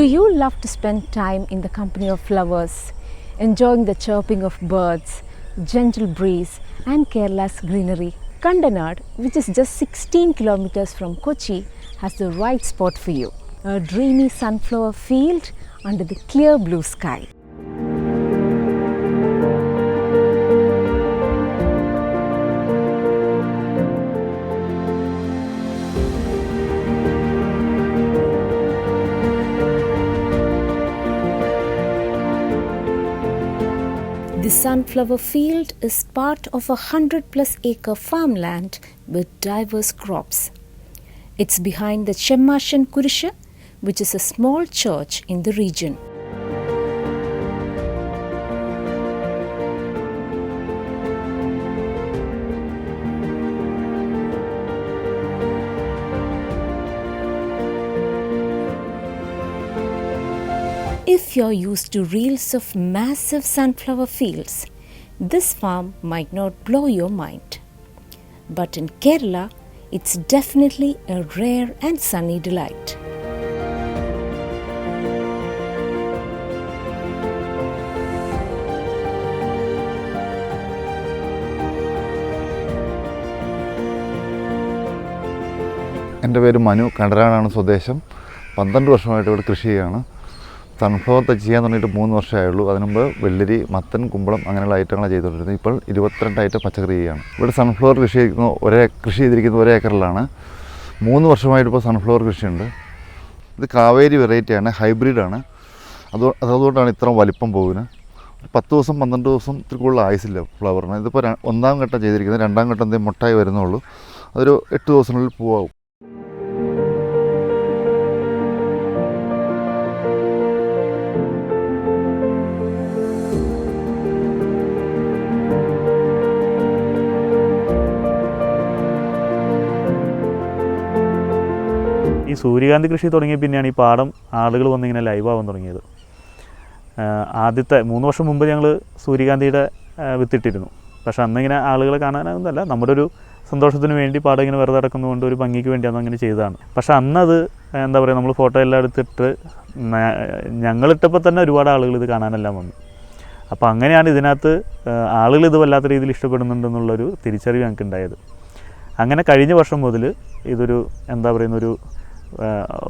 Do you love to spend time in the company of flowers, enjoying the chirping of birds, gentle breeze and Kerala's greenery? Kandanad, which is just 16 kilometers from Kochi, has the right spot for you. A dreamy sunflower field under the clear blue sky. The sunflower field is part of a 100+ acre farmland with diverse crops. It's behind the Chemmashan Kurisha, which is a small church in the region. If you're used to reels of massive sunflower fields, this farm might not blow your mind. But in Kerala, it's definitely a rare and sunny delight. എൻ്റെ പേര് മനു, കണ്ടനാടാണ് സ്വദേശം. 12 വർഷമായിട്ട് ഇവിടെ കൃഷി ചെയ്യുകയാണ്. Sunflower ചെയ്യാൻ തുടങ്ങിയിട്ട് 3 വർഷമായുള്ളൂ. അതിന് മുമ്പ് വെള്ളരി, മത്തൻ, കുമ്പളം അങ്ങനെയുള്ള ഐറ്റങ്ങളാണ് ചെയ്തുകൊണ്ടിരുന്നത്. ഇപ്പോൾ 22 ഐറ്റം പച്ചക്കറി ചെയ്യുകയാണ്. ഇവിടെ സൺഫ്ലവർ കൃഷി ചെയ്തിരിക്കുന്ന ഒരേ ഏക്കറിലാണ്. 3 വർഷമായിട്ട് ഇപ്പോൾ സൺഫ്ലവർ കൃഷിയുണ്ട്. ഇത് കാവേരി വെറൈറ്റിയാണ്, ഹൈബ്രിഡാണ്. അതുകൊണ്ടാണ് ഇത്ര വലിപ്പം പോകുന്നത്. 10 ദിവസം 12 ദിവസം ഇത്തിരി കൂടുതൽ ആയുസില്ല ഫ്ലവറിന്. ഇതിപ്പോൾ 1ാം ഘട്ടം ചെയ്തിരിക്കുന്നത്. 2ാം ഘട്ടം എന്തെങ്കിലും മുട്ടായി വരുന്നുള്ളൂ. അതൊരു 8 ദിവസത്തിനുള്ളിൽ പൂവാകും. ഈ സൂര്യകാന്തി കൃഷി തുടങ്ങിയ പിന്നെയാണ് ഈ പാടം ആളുകൾ വന്നിങ്ങനെ ലൈവാകാൻ തുടങ്ങിയത്. ആദ്യത്തെ 3 വർഷം മുമ്പ് ഞങ്ങൾ സൂര്യകാന്തിയുടെ വിത്തിട്ടിരുന്നു. പക്ഷേ അന്നിങ്ങനെ ആളുകളെ കാണാനൊന്നുമല്ല, നമ്മുടെ ഒരു സന്തോഷത്തിന് വേണ്ടി പാടം ഇങ്ങനെ വെറുതെ നടക്കുന്നതുകൊണ്ട് ഒരു ഭംഗിക്ക് വേണ്ടി അന്ന് അങ്ങനെ ചെയ്തതാണ്. പക്ഷേ അന്നത് എന്താ പറയുക, നമ്മൾ ഫോട്ടോ എല്ലാം എടുത്തിട്ട് ഞങ്ങളിട്ടപ്പോൾ തന്നെ ഒരുപാട് ആളുകൾ ഇത് കാണാനെല്ലാം വന്നു. അപ്പോൾ അങ്ങനെയാണ് ഇതിനകത്ത് ആളുകൾ ഇത് വല്ലാത്ത രീതിയിൽ ഇഷ്ടപ്പെടുന്നുണ്ടെന്നുള്ളൊരു തിരിച്ചറിവ് ഞങ്ങൾക്ക് ഉണ്ടായത്. അങ്ങനെ കഴിഞ്ഞ വർഷം മുതൽ ഇതൊരു എന്താ പറയുന്നൊരു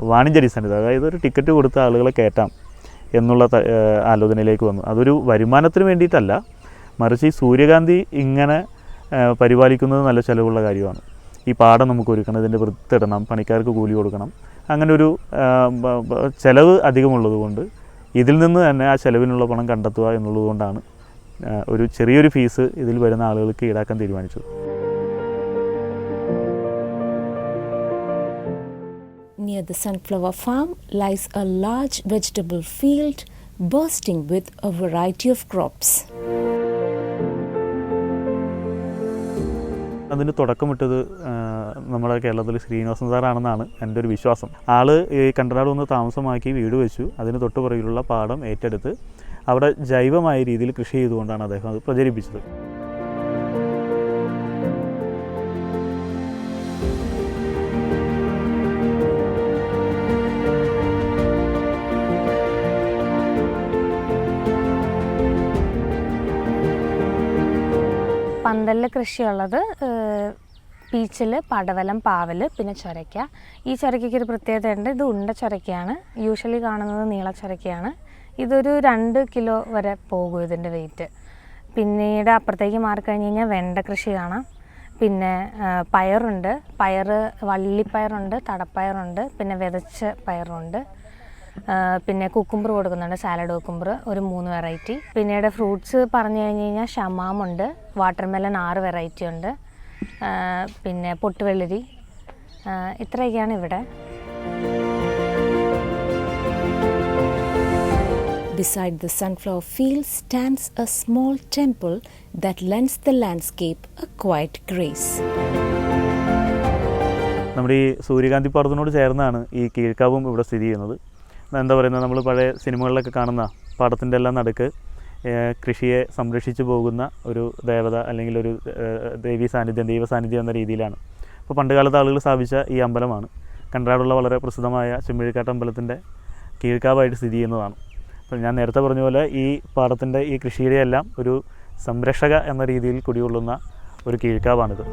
വാണിജ്യാടിസ്ഥാനത്തിൽ, അതായത് ഒരു ടിക്കറ്റ് കൊടുത്ത് ആളുകളെ കയറ്റാം എന്നുള്ള ആലോചനയിലേക്ക് വന്നു. അതൊരു വരുമാനത്തിന് വേണ്ടിയിട്ടല്ല, മറിച്ച് ഈ സൂര്യകാന്തി ഇങ്ങനെ പരിപാലിക്കുന്നത് നല്ല ചിലവുള്ള കാര്യമാണ്. ഈ പാടം നമുക്ക് ഒരുക്കണം, ഇതിൻ്റെ വൃത്തിയിടണം, പണിക്കാർക്ക് കൂലി കൊടുക്കണം, അങ്ങനെ ഒരു ചിലവ് അധികമുള്ളത് കൊണ്ട് ഇതിൽ നിന്ന് തന്നെ ആ ചിലവിനുള്ള പണം കണ്ടെത്തുക എന്നുള്ളത് കൊണ്ടാണ് ഒരു ചെറിയൊരു ഫീസ് ഇതിൽ വരുന്ന ആളുകൾക്ക് ഈടാക്കാൻ തീരുമാനിച്ചത്. Near the sunflower farm lies a large vegetable field bursting with a variety of crops. അതിന് തുടക്കമിട്ടത് നമ്മുടെ കേരളത്തിൽ ശ്രീനിവാസൻ സാറാണെന്നാണ് എൻ്റെ ഒരു വിശ്വാസം. ആൾ ഈ കണ്ടനാട് വന്ന് താമസമാക്കി വീട് വെച്ചു. അതിന് തൊട്ടുപുറകിലുള്ള പാടം ഏറ്റെടുത്ത് അവിടെ ജൈവമായ രീതിയിൽ കൃഷി ചെയ്തുകൊണ്ടാണ് അദ്ദേഹം അത് പ്രചരിപ്പിച്ചത്. പന്തലിൽ കൃഷിയുള്ളത് പീച്ചിൽ, പടവലം, പാവൽ, പിന്നെ ചൊരയ്ക്ക. ഈ ചൊരയ്ക്കയ്ക്ക് ഒരു പ്രത്യേകതയുണ്ട്. ഇത് ഉണ്ട ചൊരയ്ക്കയാണ്. യൂഷ്വലി കാണുന്നത് നീള ചൊരയ്ക്കയാണ്. ഇതൊരു 2 കിലോ വരെ പോകും ഇതിൻ്റെ വെയിറ്റ്. പിന്നീട് അപ്പുറത്തേക്ക് മാറിക്കഴിഞ്ഞ് കഴിഞ്ഞാൽ വെണ്ട കൃഷി കാണാം. പിന്നെ പയറുണ്ട്, വള്ളിപ്പയറുണ്ട്, തടപ്പയറുണ്ട്, പിന്നെ വിതച്ച പയറുണ്ട്. പിന്നെ കുക്കുംബർ കൊടുക്കുന്നുണ്ട്, സാലഡ് കുക്കുംബർ, ഒരു 3 വെറൈറ്റി. പിന്നീട് ഫ്രൂട്ട്സ് പറഞ്ഞു കഴിഞ്ഞ് കഴിഞ്ഞാൽ ഷമാമുണ്ട്, വാട്ടർമെലൺ 6 വെറൈറ്റി ഉണ്ട്, പിന്നെ പൊട്ടുവെള്ളരി, ഇത്രയൊക്കെയാണ് ഇവിടെ. Beside the sunflower field stands a small temple that lends the landscape a quiet grace. നമ്മുടെ ഈ സൂര്യകാന്തി പാടത്തിനോട് ചേർന്നാണ് ഈ കീഴ്ക്കാവും ഇവിടെ സ്ഥിതി ചെയ്യുന്നത്. എന്താ പറയുന്നത്, നമ്മൾ പഴയ സിനിമകളിലൊക്കെ കാണുന്ന പാടത്തിൻ്റെ എല്ലാം നടുക്ക് കൃഷിയെ സംരക്ഷിച്ചു പോകുന്ന ഒരു ദേവത അല്ലെങ്കിൽ ഒരു ദൈവ സാന്നിധ്യം എന്ന രീതിയിലാണ്. അപ്പോൾ പണ്ടുകാലത്ത് ആളുകൾ സ്ഥാപിച്ച ഈ അമ്പലമാണ്. കണ്ടനാടുള്ള വളരെ പ്രസിദ്ധമായ ചെമ്മിഴിക്കാട്ട് അമ്പലത്തിൻ്റെ കീഴ്ക്കാവായിട്ട് സ്ഥിതി ചെയ്യുന്നതാണ്. അപ്പോൾ ഞാൻ നേരത്തെ പറഞ്ഞ പോലെ ഈ പാടത്തിൻ്റെ ഈ കൃഷിയുടെ എല്ലാം ഒരു സംരക്ഷക എന്ന രീതിയിൽ കുടികൊള്ളുന്ന ഒരു കീഴ്ക്കാവാണിത്.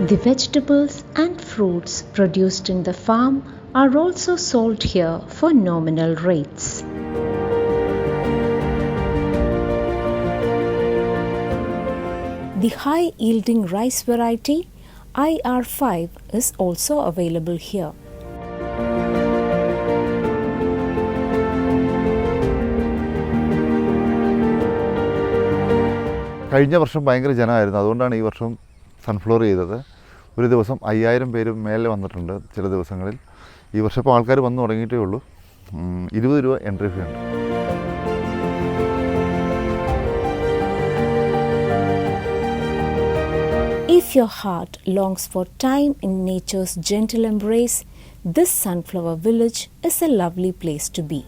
The vegetables and fruits produced in the farm are also sold here for nominal rates. The high-yielding rice variety IR5 is also available here. കഴിഞ്ഞ വർഷം ഭയങ്കര ജനമായിരുന്നു, അതുകൊണ്ടാണ് ഈ വർഷം സൺഫ്ലവർ ചെയ്തത്. ഒരു ദിവസം 5000 പേര് മേലെ വന്നിട്ടുണ്ട് ചില ദിവസങ്ങളിൽ. ഈ വർഷം ഇപ്പോൾ ആൾക്കാർ വന്നു തുടങ്ങിയിട്ടേ ഉള്ളൂ. 20 രൂപ എൻട്രി ഫീ ഉണ്ട്. If your heart longs for time in nature's gentle embrace, this sunflower village is a lovely place to be.